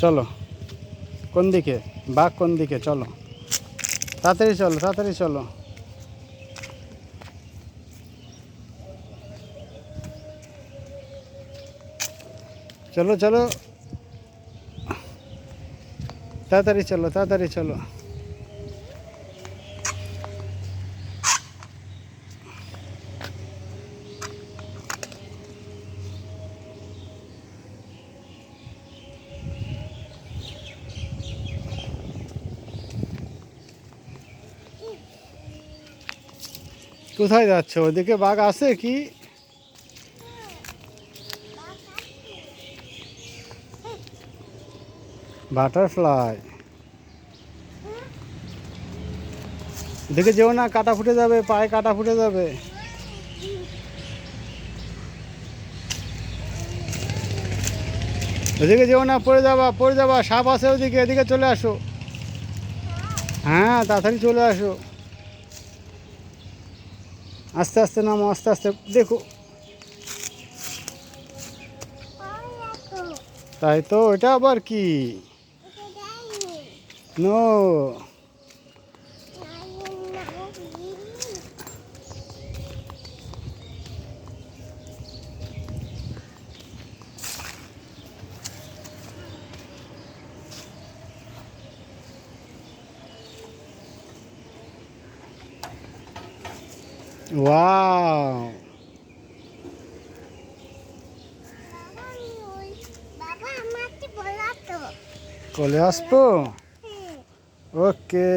চলো, কোন দিকে বাঘ, কোন দিকে? চলো তাড়াতাড়ি চলো, তাড়াতাড়ি চলো। চলো চলো, তাড়াতাড়ি চলো, তাড়াতাড়ি চলো। কোথায় যাচ্ছ? ওদিকে বাঘ আছে কি? বাটারফ্লাই। এদিকে যেও না, কাটা ফুটে যাবে, পায়ে কাটা ফুটে যাবে। ওদিকে যেও না, পড়ে যাবা, পড়ে যাবা, সাপ আছে ওদিকে, এদিকে চলে আসো। হ্যাঁ, তাড়াতাড়ি চলে আসো। আস্তে আস্তে নামো, আস্তে আস্তে দেখো। তাই তো, এটা আবার কি? নো। ওয়াও, চলে আসবো। ওকে।